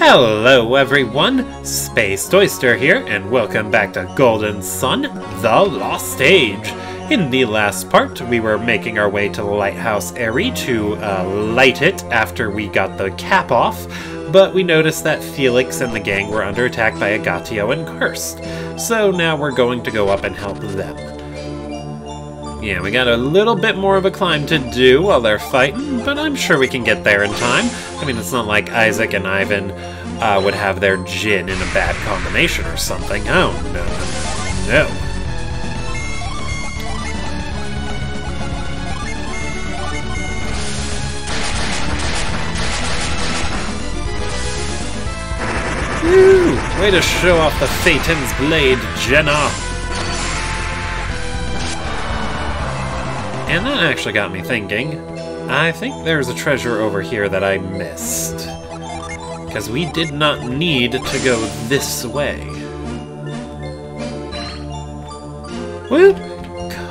Hello everyone, Spaced Oyster here, and welcome back to Golden Sun, The Lost Age. In the last part, we were making our way to the Lighthouse Airy to light it after we got the cap off, but we noticed that Felix and the gang were under attack by Agatio and Karst, so now we're going to go up and help them. Yeah, we got a little bit more of a climb to do while they're fighting, but I'm sure we can get there in time. I mean, it's not like Isaac and Ivan would have their gin in a bad combination or something. Oh, no. No. Woo! Way to show off the Phaeton's blade, Jenna! And that actually got me thinking. I think there's a treasure over here that I missed. Because we did not need to go this way. Whoop!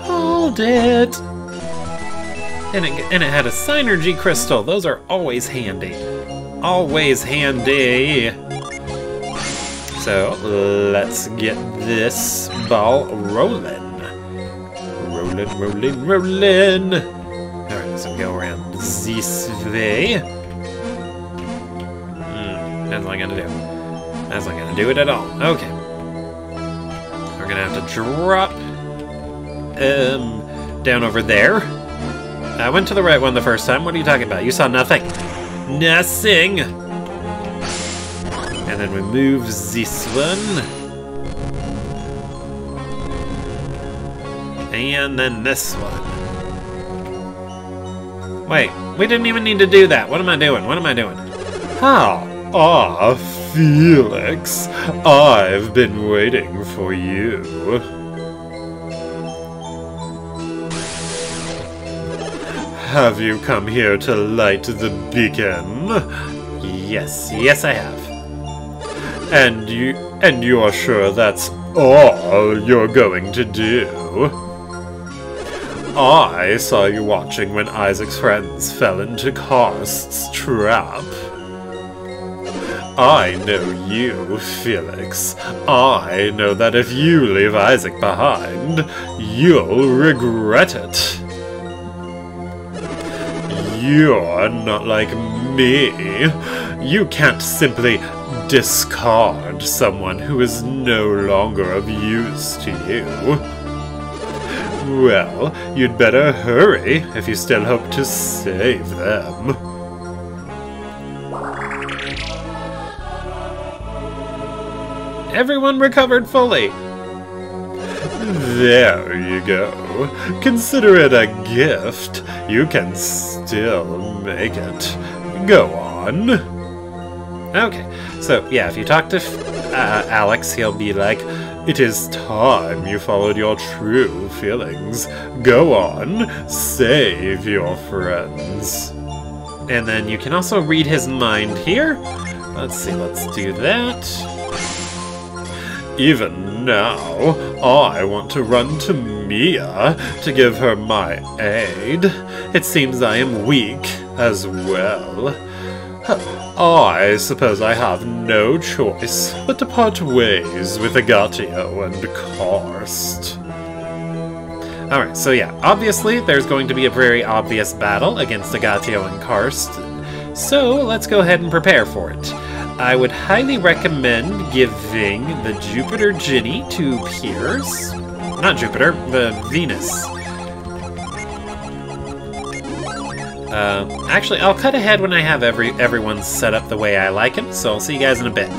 Called it! And it had a Synergy crystal. Those are always handy. Always handy. So, let's get this ball rolling. Rolling. Alright, so go around this way. That's not gonna do. That's not gonna do it at all. Okay. We're gonna have to drop down over there. I went to the right one the first time. What are you talking about? You saw nothing. Nothing! And then we move this one. And then this one. Wait, we didn't even need to do that. What am I doing? What am I doing? How? Ah, Felix. I've been waiting for you. Have you come here to light the beacon? Yes, yes I have. And you're sure that's all you're going to do? I saw you watching when Isaac's friends fell into Karst's trap. I know you, Felix. I know that if you leave Isaac behind, you'll regret it. You're not like me. You can't simply discard someone who is no longer of use to you. Well, you'd better hurry if you still hope to save them. Everyone recovered fully. There you go. Consider it a gift. You can still make it. Go on. Okay, so yeah, if you talk to Alex, he'll be like, "It is time you followed your true feelings. Go on, save your friends." And then you can also read his mind here. Let's see, let's do that. Even now, I want to run to Mia to give her my aid. It seems I am weak as well. I suppose I have no choice but to part ways with Agatio and Karst. Alright, so yeah, obviously there's going to be a very obvious battle against Agatio and Karst, so let's go ahead and prepare for it. I would highly recommend giving the Jupiter Ginny to Piers. Not Jupiter, the Venus. Actually, I'll cut ahead when I have everyone set up the way I like it, so I'll see you guys in a bit.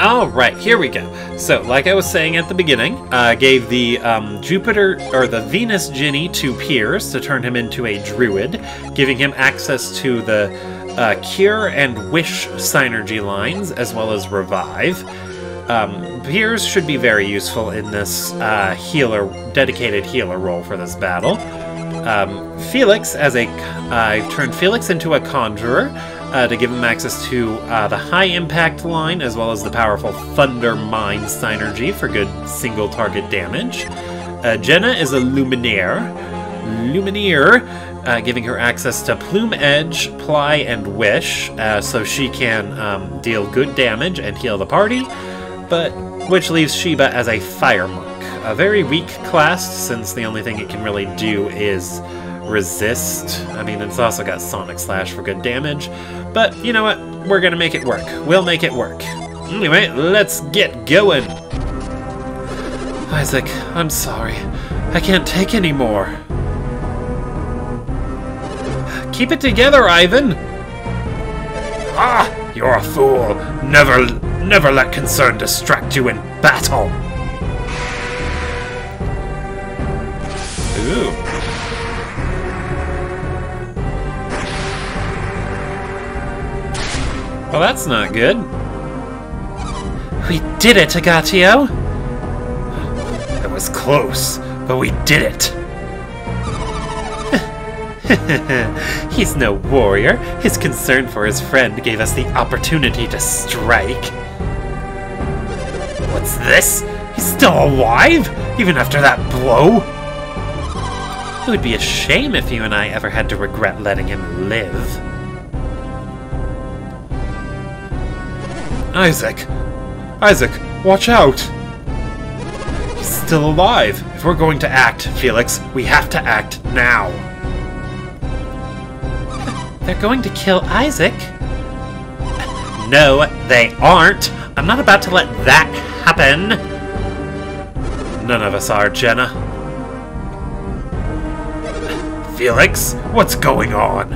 Alright, here we go. So, like I was saying at the beginning, I gave the the Venus Ginny to Piers to turn him into a druid, giving him access to the Cure and Wish Synergy lines, as well as Revive. Piers should be very useful in this dedicated healer role for this battle. Felix, I turned Felix into a Conjurer to give him access to the High Impact line, as well as the powerful Thunder Mind Synergy for good single target damage. Jenna is a Lumineer, giving her access to Plume Edge, Ply, and Wish, so she can deal good damage and heal the party, but which leaves Sheba as a Fire Monk. A very weak class, since the only thing it can really do is resist. I mean, it's also got Sonic Slash for good damage, but you know what? We're gonna make it work. We'll make it work. Anyway, let's get going. Isaac, I'm sorry. I can't take any more. Keep it together, Ivan! Ah! You're a fool! Never let concern distract you in battle! Ooh. Well, that's not good. We did it, Agatio! It was close, but we did it! He's no warrior. His concern for his friend gave us the opportunity to strike. What's this? He's still alive? Even after that blow? It would be a shame if you and I ever had to regret letting him live. Isaac! Isaac, watch out! He's still alive! If we're going to act, Felix, we have to act now! They're going to kill Isaac? No, they aren't! I'm not about to let that happen! None of us are, Jenna. Felix, what's going on?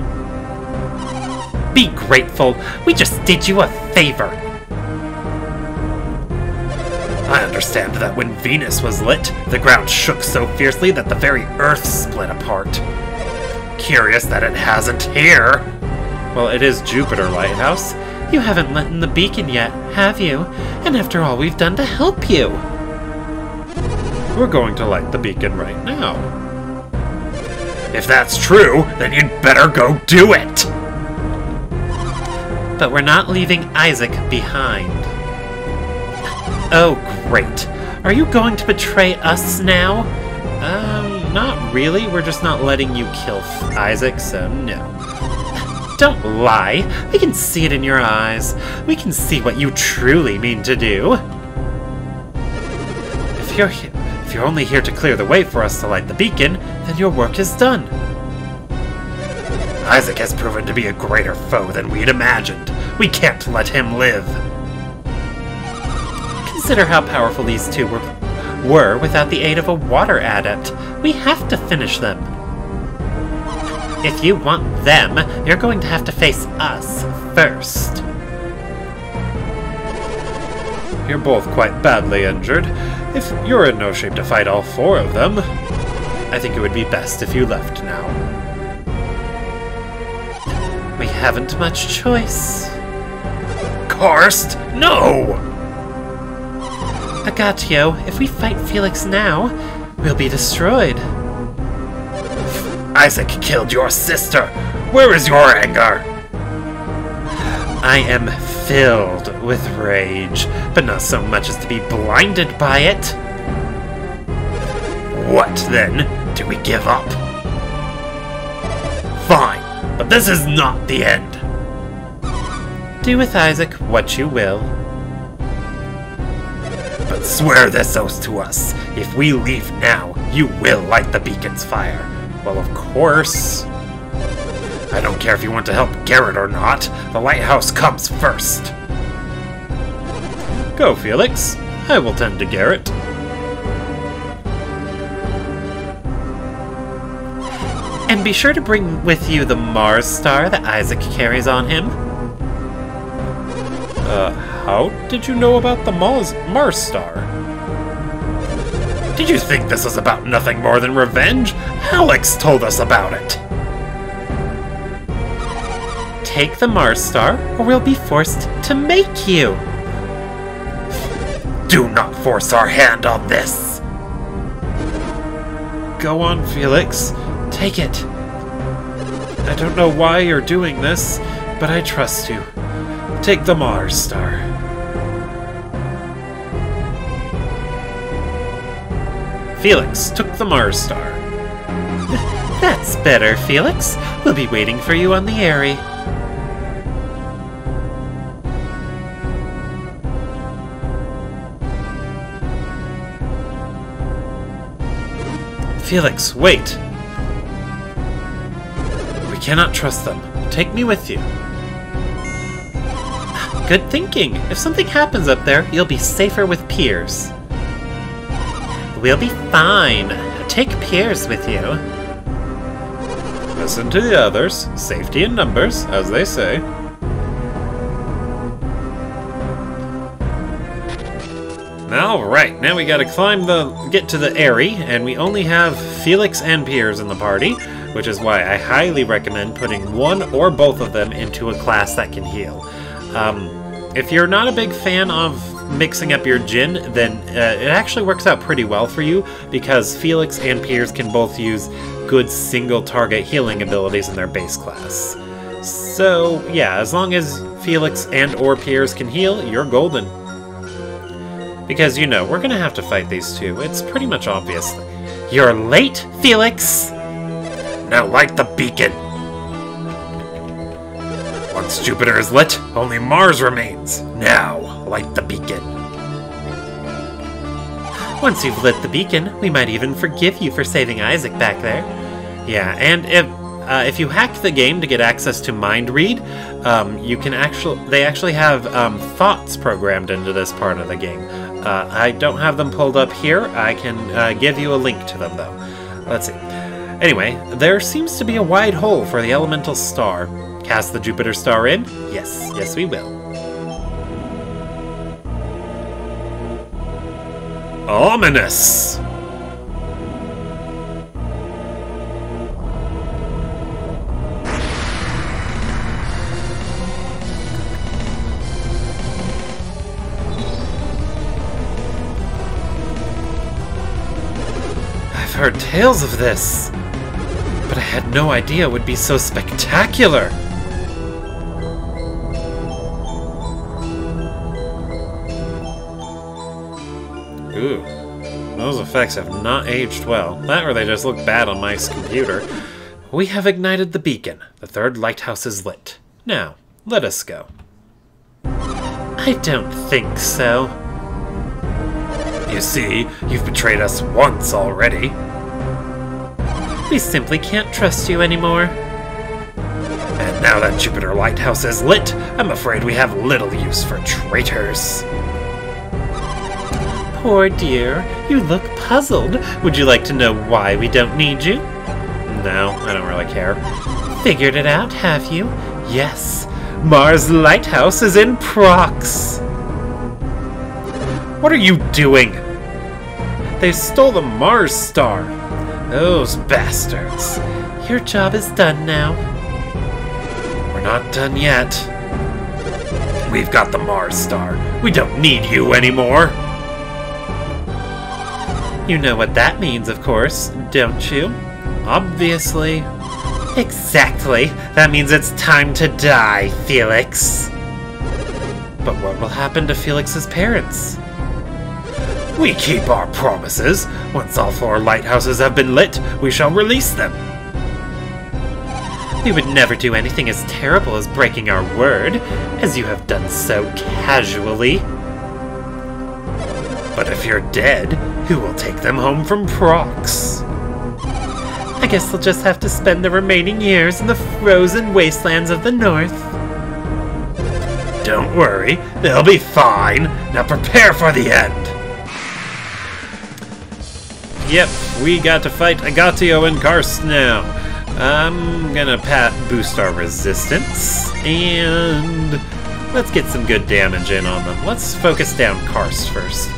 Be grateful. We just did you a favor. I understand that when Venus was lit, the ground shook so fiercely that the very Earth split apart. Curious that it hasn't here. Well, it is Jupiter Lighthouse. You haven't lit in the beacon yet, have you? And after all we've done to help you. We're going to light the beacon right now. If that's true, then you'd better go do it! But we're not leaving Isaac behind. Oh, great. Are you going to betray us now? Not really. We're just not letting you kill Isaac, so no. Don't lie. We can see it in your eyes. We can see what you truly mean to do. If you're only here to clear the way for us to light the beacon, then your work is done. Isaac has proven to be a greater foe than we'd imagined. We can't let him live. Consider how powerful these two were without the aid of a water adept. We have to finish them. If you want them, you're going to have to face us first. You're both quite badly injured. If you're in no shape to fight all four of them, I think it would be best if you left now. We haven't much choice. Karst, no! Agatio, if we fight Felix now, we'll be destroyed. Isaac killed your sister. Where is your anger? I am filled with rage, but not so much as to be blinded by it. What, then? Do we give up? Fine, but this is not the end. Do with Isaac what you will. But swear this oath to us. If we leave now, you will light the beacon's fire. Well, of course. I don't care if you want to help Garrett or not. The lighthouse comes first. Go, Felix. I will tend to Garrett. And be sure to bring with you the Mars star that Isaac carries on him. How did you know about the Mars star? Did you think this was about nothing more than revenge? Alex told us about it. Take the Mars star, or we'll be forced to make you. Do not force our hand on this. Go on, Felix. Take it. I don't know why you're doing this, but I trust you. Take the Mars star. Felix took the Mars star. That's better, Felix. We'll be waiting for you on the Airy. Felix, wait! We cannot trust them. Take me with you. Good thinking. If something happens up there, you'll be safer with Piers. We'll be fine. Take Piers with you. Listen to the others. Safety in numbers, as they say. Alright, now we gotta get to the Airy, and we only have Felix and Piers in the party, which is why I highly recommend putting one or both of them into a class that can heal. If you're not a big fan of mixing up your Jin, then it actually works out pretty well for you, because Felix and Piers can both use good single target healing abilities in their base class. So yeah, as long as Felix and or Piers can heal, you're golden. Because, you know, we're gonna have to fight these two. It's pretty much obvious. You're late, Felix! Now light the beacon! Once Jupiter is lit, only Mars remains. Now, light the beacon. Once you've lit the beacon, we might even forgive you for saving Isaac back there. Yeah, and if you hack the game to get access to Mind Read, they actually have thoughts programmed into this part of the game. I don't have them pulled up here. I can give you a link to them, though. Let's see. Anyway, there seems to be a wide hole for the elemental star. Cast the Jupiter star in? Yes, yes we will. Ominous! I've heard tales of this, but I had no idea it would be so spectacular. Ooh, those effects have not aged well. That or they just look bad on my computer. We have ignited the beacon. The third lighthouse is lit. Now, let us go. I don't think so. You see, you've betrayed us once already. We simply can't trust you anymore. And now that Jupiter Lighthouse is lit, I'm afraid we have little use for traitors. Poor dear, you look puzzled. Would you like to know why we don't need you? No, I don't really care. Figured it out, have you? Yes, Mars Lighthouse is in Prox. What are you doing? They stole the Mars star. Those bastards. Your job is done now. We're not done yet. We've got the Mars star. We don't need you anymore. You know what that means, of course, don't you? Obviously. Exactly. That means it's time to die, Felix. But what will happen to Felix's parents? We keep our promises. Once all 4 lighthouses have been lit, we shall release them. We would never do anything as terrible as breaking our word, as you have done so casually. But if you're dead, who will take them home from Prox? I guess they'll just have to spend the remaining years in the frozen wastelands of the north. Don't worry, they'll be fine. Now prepare for the end. Yep, we got to fight Agatio and Karst now. I'm gonna boost our resistance, and let's get some good damage in on them. Let's focus down Karst first.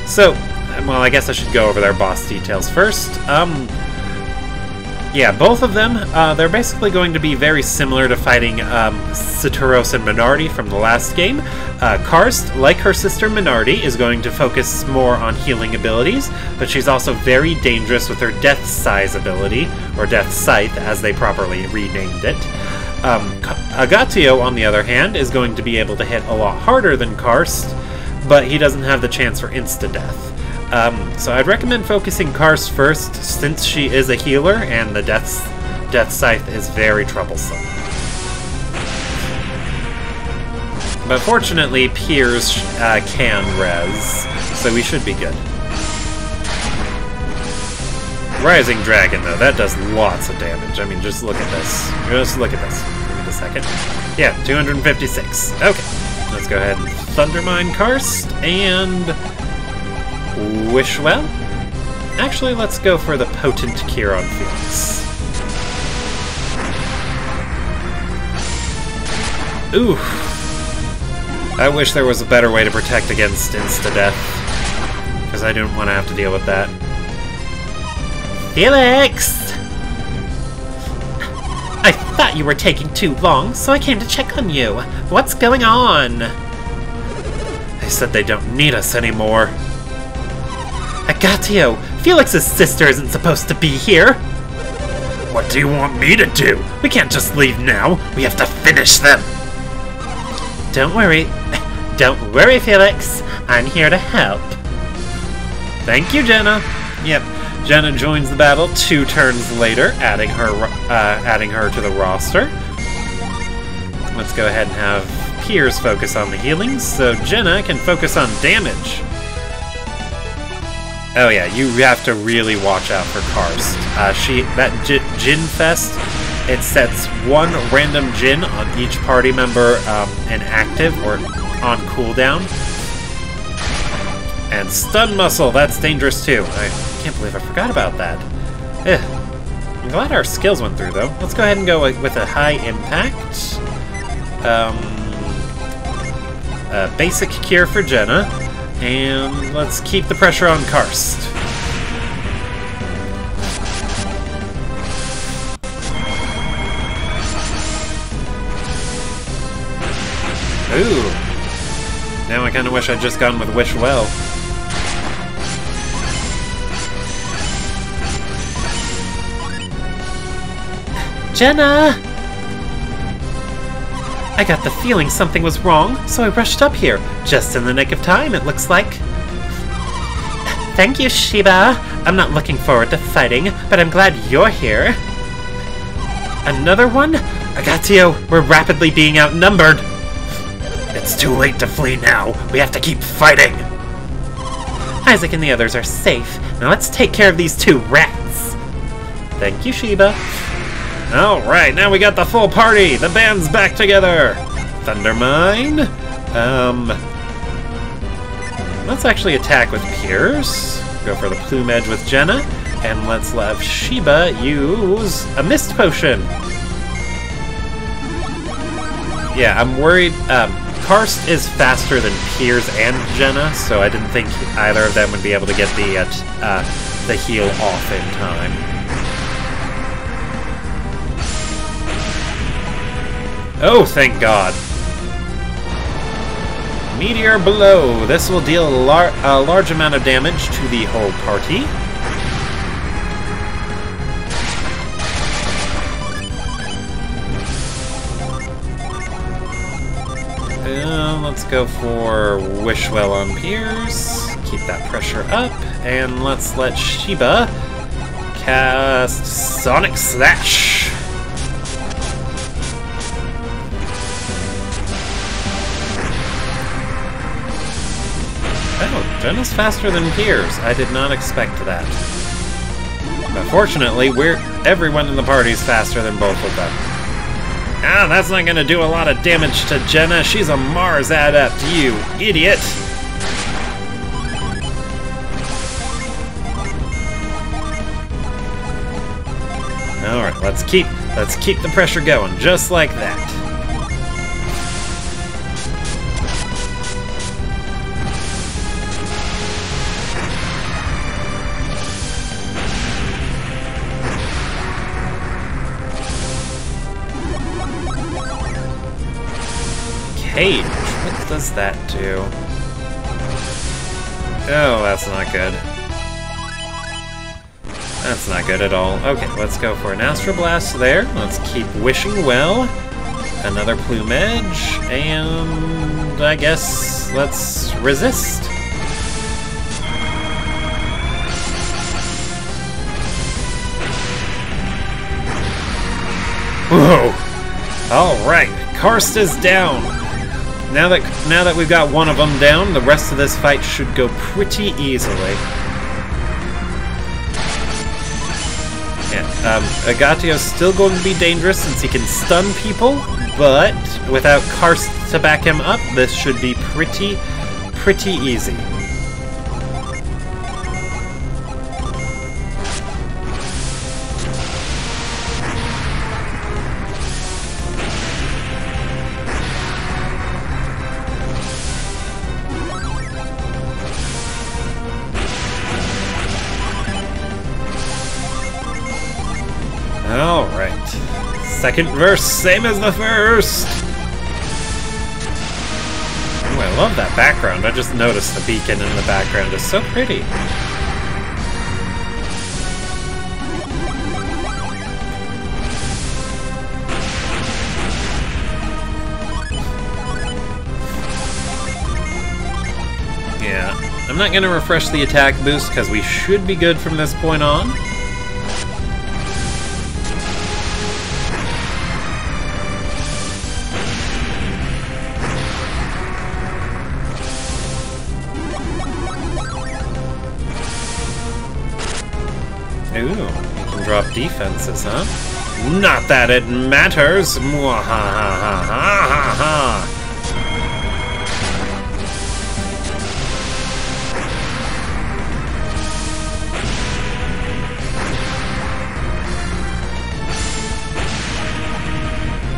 So, well, I guess I should go over their boss details first. Yeah, both of them, they're basically going to be very similar to fighting Saturos and Minardi from the last game. Karst, like her sister Minardi, is going to focus more on healing abilities, but she's also very dangerous with her Death Size ability, or Death Scythe, as they properly renamed it. Agatio, on the other hand, is going to be able to hit a lot harder than Karst, but he doesn't have the chance for insta-death. So I'd recommend focusing Karst first, since she is a healer, and the Death Death Scythe is very troublesome. But fortunately, Piers can res, so we should be good. Rising Dragon, though, that does lots of damage. I mean, just look at this. Just look at this. Give me a second. Yeah, 256. Okay, let's go ahead and Thundermine Karst and Wishwell. Actually, let's go for the Potent Cure on Felix. Ooh. I wish there was a better way to protect against insta-death, because I didn't want to have to deal with that. Felix! I thought you were taking too long, so I came to check on you. What's going on? They said they don't need us anymore. Agatio, Felix's sister isn't supposed to be here. What do you want me to do? We can't just leave now. We have to finish them. Don't worry. Don't worry, Felix. I'm here to help. Thank you, Jenna. Yep, Jenna joins the battle 2 turns later, adding her to the roster. Let's go ahead and have Piers focus on the healing, so Jenna can focus on damage. Oh yeah, you have to really watch out for Karst. That Djinn Fest, it sets 1 random Djinn on each party member inactive or on cooldown. And Stun Muscle, that's dangerous too. I can't believe I forgot about that. Ugh. I'm glad our skills went through though. Let's go ahead and go with a high impact. Basic cure for Jenna. And let's keep the pressure on Karst. Ooh. Now I kind of wish I'd just gone with Wishwell. Jenna! I got the feeling something was wrong, so I rushed up here. Just in the nick of time, it looks like. Thank you, Sheba. I'm not looking forward to fighting, but I'm glad you're here. Another one? Agatio, we're rapidly being outnumbered. It's too late to flee now. We have to keep fighting. Isaac and the others are safe. Now let's take care of these 2 rats. Thank you, Sheba. Alright, now we got the full party! The band's back together! Thundermine. Let's actually attack with Piers. Go for the Plume Edge with Jenna. And let's let Sheba use a Mist Potion. Yeah, I'm worried. Karst is faster than Piers and Jenna, so I didn't think either of them would be able to get the heal off in time. Oh, thank God. Meteor below. This will deal a large amount of damage to the whole party. Let's go for Wishwell on Piers. Keep that pressure up. And let's let Sheba cast Sonic Slash. Oh, Jenna's faster than Piers. I did not expect that. But fortunately, everyone in the party is faster than both of them. Ah, that's not gonna do a lot of damage to Jenna. She's a Mars adept, you idiot! Alright, let's keep the pressure going, just like that. Cage. What does that do? Oh, that's not good. That's not good at all. Okay, let's go for an Astral Blast there. Let's keep wishing well. Another Plume Edge. And I guess let's resist. Whoa! Alright, Karst is down. Now that we've got one of them down, the rest of this fight should go pretty easily. Yeah, Agatio's still going to be dangerous since he can stun people, but without Karst to back him up, this should be pretty easy. Alright. Second verse, same as the first! Ooh, I love that background. I just noticed the beacon in the background is so pretty. Yeah, I'm not going to refresh the attack boost because we should be good from this point on. Ooh, you can drop defenses, huh? Not that it matters! Mwahahahahaha!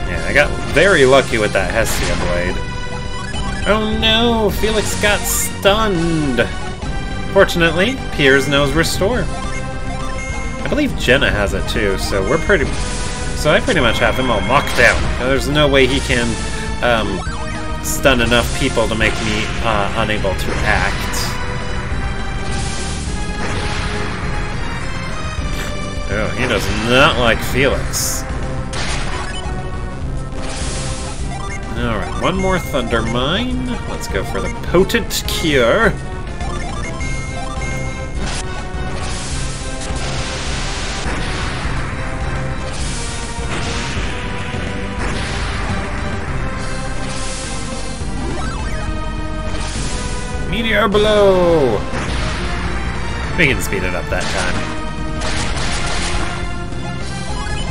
Yeah, I got very lucky with that Hestia blade. Oh no, Felix got stunned! Fortunately, Piers knows Restore. I believe Jenna has it too, so I pretty much have him all locked down. There's no way he can stun enough people to make me unable to act. Oh, he does not like Felix. Alright, one more Thunder Mine. Let's go for the Potent Cure. Meteor Blow! We can speed it up that time.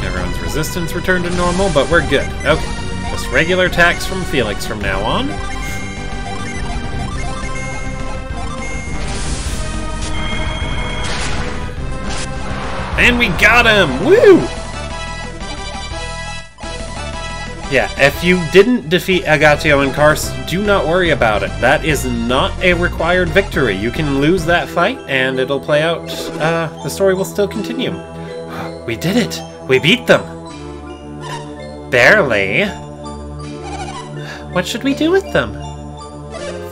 Everyone's resistance returned to normal, but we're good. Okay, just regular attacks from Felix from now on. And we got him! Woo! Yeah, if you didn't defeat Agatio and Karst, do not worry about it. That is not a required victory. You can lose that fight, and it'll play out. The story will still continue. We did it! We beat them! Barely. What should we do with them?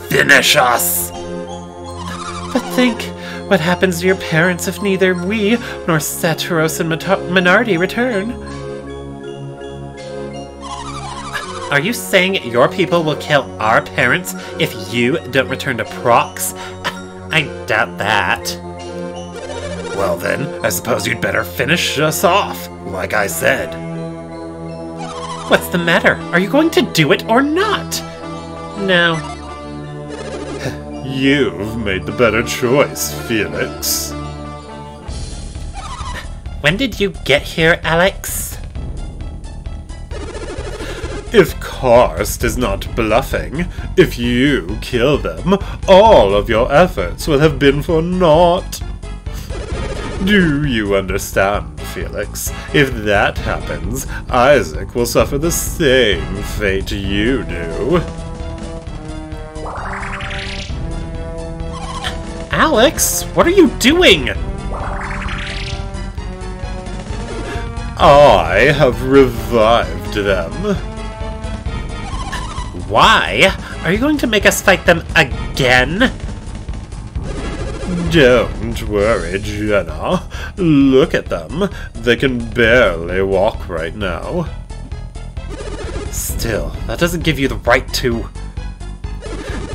Finish us! But think, what happens to your parents if neither we nor Saturos and Minardi return? Are you saying your people will kill our parents if you don't return to Prox? I doubt that. Well then, I suppose you'd better finish us off, like I said. What's the matter? Are you going to do it or not? No. You've made the better choice, Felix. When did you get here, Alex? If Karst is not bluffing, if you kill them, all of your efforts will have been for naught. Do you understand, Felix? If that happens, Isaac will suffer the same fate you do. Alex, what are you doing? I have revived them. Why? Are you going to make us fight them again? Don't worry, Jenna. Look at them. They can barely walk right now. Still, that doesn't give you the right to...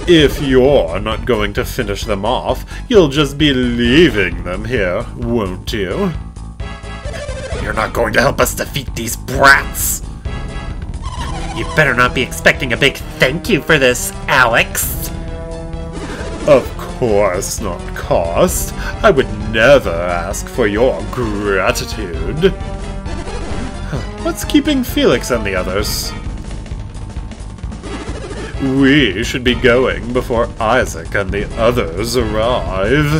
If you're not going to finish them off, you'll just be leaving them here, won't you? You're not going to help us defeat these brats! You better not be expecting a big thank you for this, Alex. Of course not, Cost. I would never ask for your gratitude. What's keeping Felix and the others? We should be going before Isaac and the others arrive.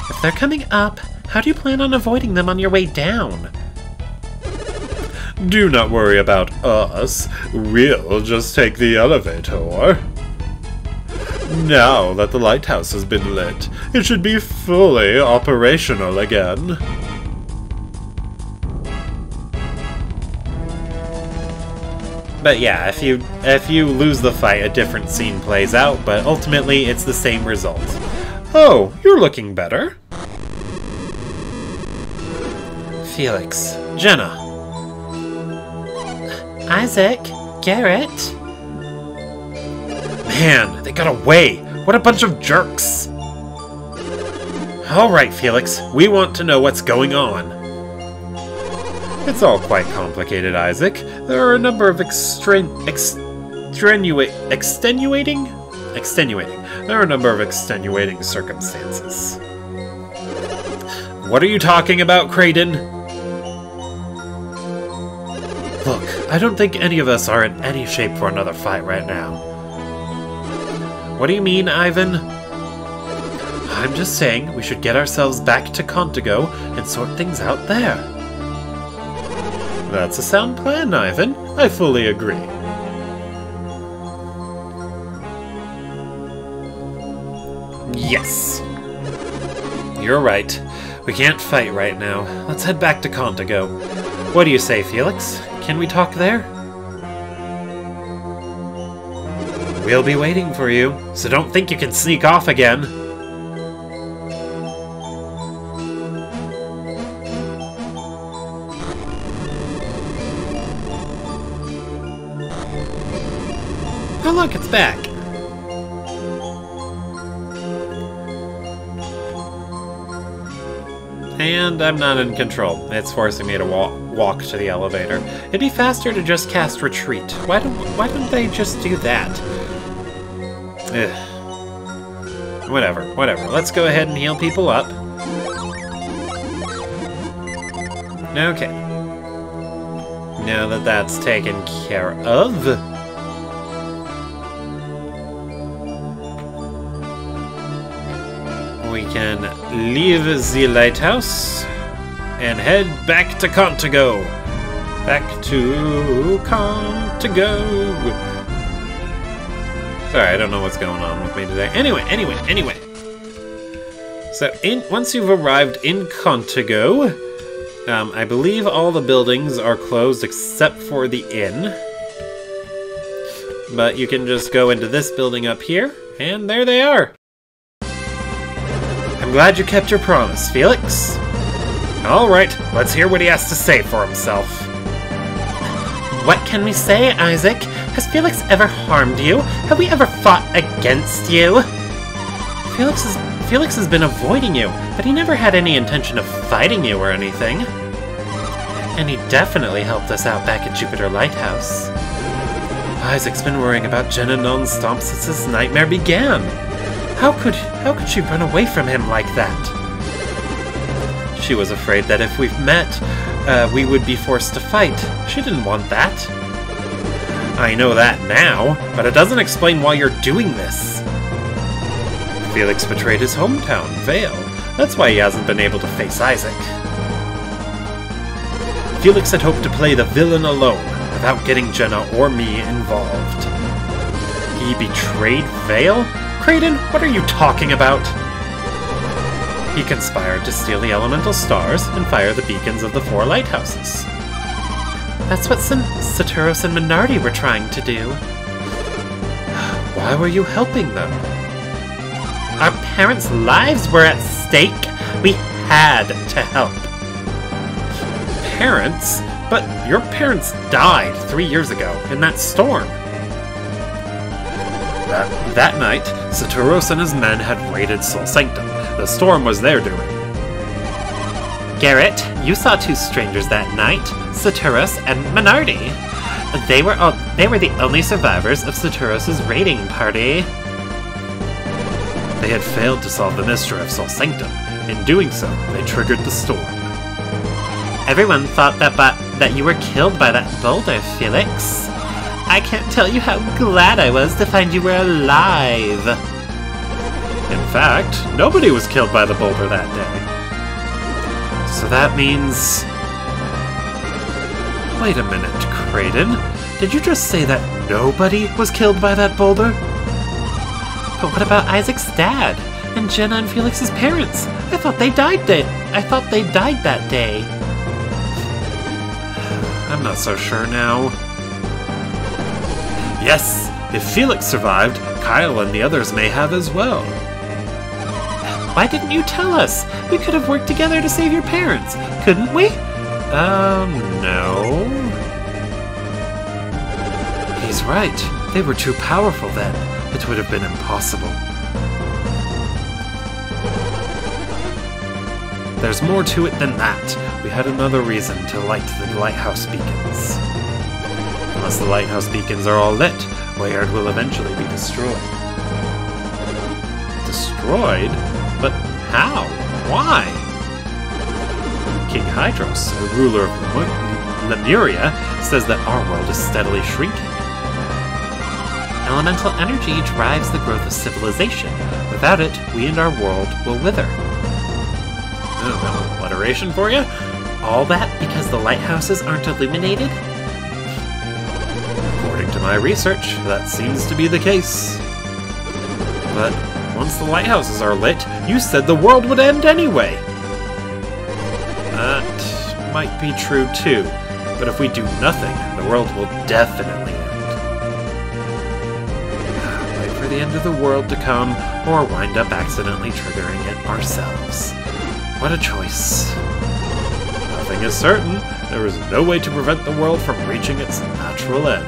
If they're coming up, how do you plan on avoiding them on your way down? Do not worry about us. We'll just take the elevator. Now that the lighthouse has been lit, it should be fully operational again. But yeah, if you lose the fight, a different scene plays out, but ultimately it's the same result. Oh, you're looking better. Felix, Jenna, Isaac, Garrett. Man, they got away! What a bunch of jerks! Alright, Felix, we want to know what's going on. It's all quite complicated, Isaac. There are a number of extenuating? There are a number of extenuating circumstances. What are you talking about, Kraden? Look, I don't think any of us are in any shape for another fight right now. What do you mean, Ivan? I'm just saying we should get ourselves back to Contigo and sort things out there. That's a sound plan, Ivan. I fully agree. Yes. You're right. We can't fight right now. Let's head back to Contigo. What do you say, Felix? Can we talk there? We'll be waiting for you, so don't think you can sneak off again. Oh look, it's back. And I'm not in control. It's forcing me to walk to the elevator. It'd be faster to just cast retreat. Why don't they just do that? Ugh. Whatever. Let's go ahead and heal people up. Okay. Now that that's taken care of, we can leave the lighthouse and head back to Contigo. Back to Contigo. Sorry, I don't know what's going on with me today. Anyway. So, once you've arrived in Contigo, I believe all the buildings are closed except for the inn. But you can just go into this building up here, and there they are. I'm glad you kept your promise, Felix. Alright, let's hear what he has to say for himself. What can we say, Isaac? Has Felix ever harmed you? Have we ever fought against you? Felix has been avoiding you, but he never had any intention of fighting you or anything. And he definitely helped us out back at Jupiter Lighthouse. Isaac's been worrying about Jenna non-stop since this nightmare began. How could she run away from him like that? She was afraid that if we've met, we would be forced to fight. She didn't want that. I know that now, but it doesn't explain why you're doing this. Felix betrayed his hometown, Vale. That's why he hasn't been able to face Isaac. Felix had hoped to play the villain alone, without getting Jenna or me involved. He betrayed Vale? Kraden, what are you talking about? He conspired to steal the elemental stars and fire the beacons of the 4 lighthouses. That's what Saturos and Minardi were trying to do. Why were you helping them? Our parents' lives were at stake. We had to help. Parents? But your parents died 3 years ago in that storm. That night, Saturos and his men had raided Sol Sanctum. The storm was their doing. Garrett, you saw two strangers that night, Saturos and Minardi. They were the only survivors of Saturos' raiding party. They had failed to solve the mystery of Sol Sanctum. In doing so, they triggered the storm. Everyone thought that you were killed by that boulder, Felix. I can't tell you how glad I was to find you were alive. In fact, nobody was killed by the boulder that day. So that means... Wait a minute, Kraden. Did you just say that nobody was killed by that boulder? But what about Isaac's dad? And Jenna and Felix's parents? I thought they died that day. I'm not so sure now. Yes, if Felix survived, Kyle and the others may have as well. Why didn't you tell us? We could have worked together to save your parents, couldn't we? No. He's right. They were too powerful then. It would have been impossible. There's more to it than that. We had another reason to light the lighthouse beacons. Unless the lighthouse beacons are all lit, Wayard will eventually be destroyed. Destroyed? But how? Why? King Hydros, the ruler of Lemuria, says that our world is steadily shrinking. Elemental energy drives the growth of civilization. Without it, we and our world will wither. Oh, alliteration for you? All that because the lighthouses aren't illuminated? According to my research, that seems to be the case. But once the lighthouses are lit, you said the world would end anyway. That might be true too, but if we do nothing, the world will definitely end. Wait for the end of the world to come, or wind up accidentally triggering it ourselves. What a choice. Nothing is certain. There is no way to prevent the world from reaching its natural end.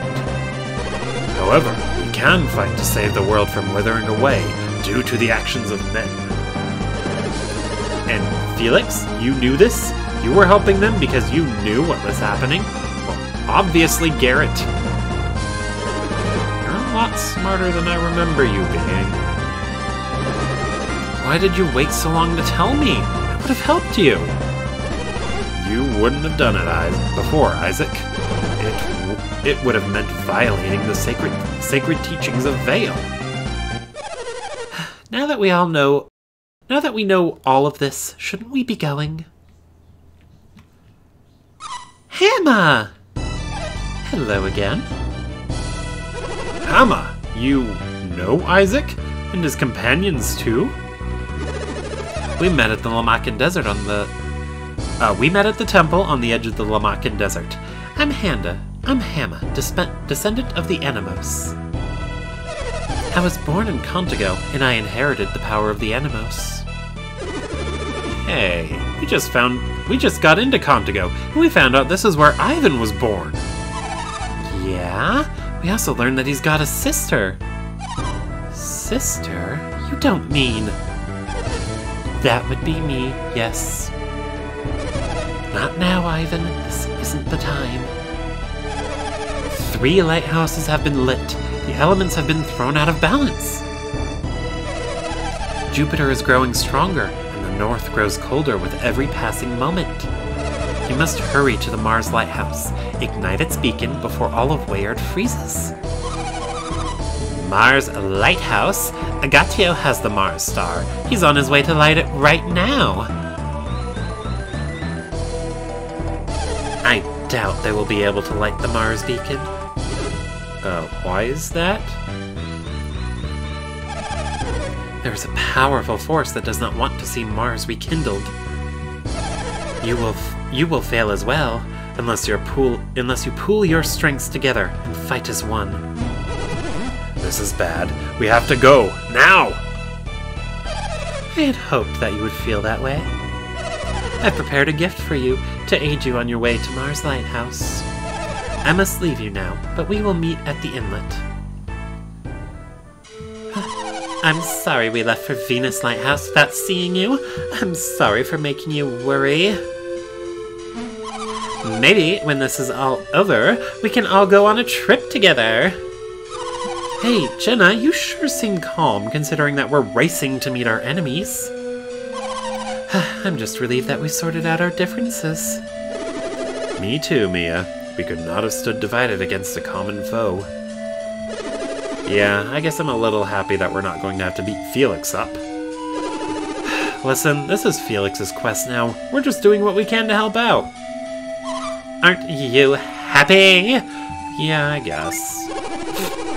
However, we can fight to save the world from withering away due to the actions of men. And Felix, you knew this? You were helping them because you knew what was happening? Well, obviously, Garrett. You're a lot smarter than I remember you being. Why did you wait so long to tell me? I would have helped you. You wouldn't have done it before, Isaac. It would have meant violating the sacred teachings of Vale. Now that we know all of this, shouldn't we be going? Hammer! Hello again. Hammer, you know Isaac? And his companions too? We met at the Lamakan Desert we met at the temple on the edge of the Lamakan Desert. I'm Hammer, descendant of the Animos. I was born in Contigo, and I inherited the power of the Animos. Hey, we just got into Contigo, and we found out this is where Ivan was born. Yeah? We also learned that he's got a sister. Sister? You don't mean... That would be me, yes. Not now, Ivan. This isn't the time. 3 lighthouses have been lit. The elements have been thrown out of balance. Jupiter is growing stronger, and the north grows colder with every passing moment. You must hurry to the Mars Lighthouse. Ignite its beacon before all of Wayard freezes. Mars Lighthouse? Agatio has the Mars star. He's on his way to light it right now. I doubt they will be able to light the Mars beacon. Why is that? There's a powerful force that does not want to see Mars rekindled. You will fail as well, unless you pool your strengths together and fight as one. This is bad. We have to go, now! I had hoped that you would feel that way. I've prepared a gift for you to aid you on your way to Mars Lighthouse. I must leave you now, but we will meet at the inlet. I'm sorry we left for Venus Lighthouse without seeing you. I'm sorry for making you worry. Maybe when this is all over, we can all go on a trip together. Hey, Jenna, you sure seem calm considering that we're racing to meet our enemies. I'm just relieved that we sorted out our differences. Me too, Mia. We could not have stood divided against a common foe. Yeah, I guess I'm a little happy that we're not going to have to beat Felix up. Listen, this is Felix's quest now. We're just doing what we can to help out. Aren't you happy? Yeah, I guess.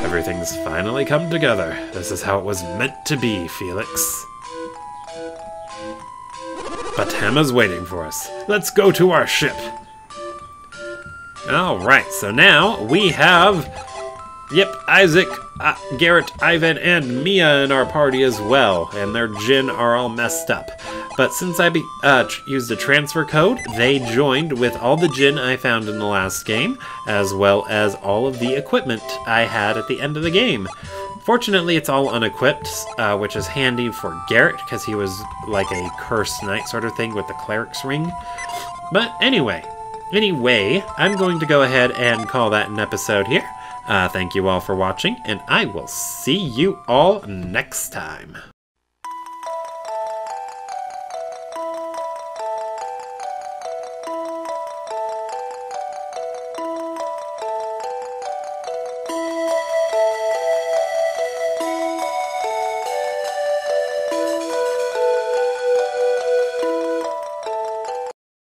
Everything's finally come together. This is how it was meant to be, Felix. But Emma's waiting for us. Let's go to our ship. Alright, so now we have... Yep, Isaac, Garrett, Ivan, and Mia in our party as well. And their Jin are all messed up. But since I used a transfer code, they joined with all the Jin I found in the last game, as well as all of the equipment I had at the end of the game. Fortunately, it's all unequipped, which is handy for Garrett, because he was like a cursed knight sort of thing with the cleric's ring. But anyway, I'm going to go ahead and call that an episode here. Thank you all for watching, and I will see you all next time.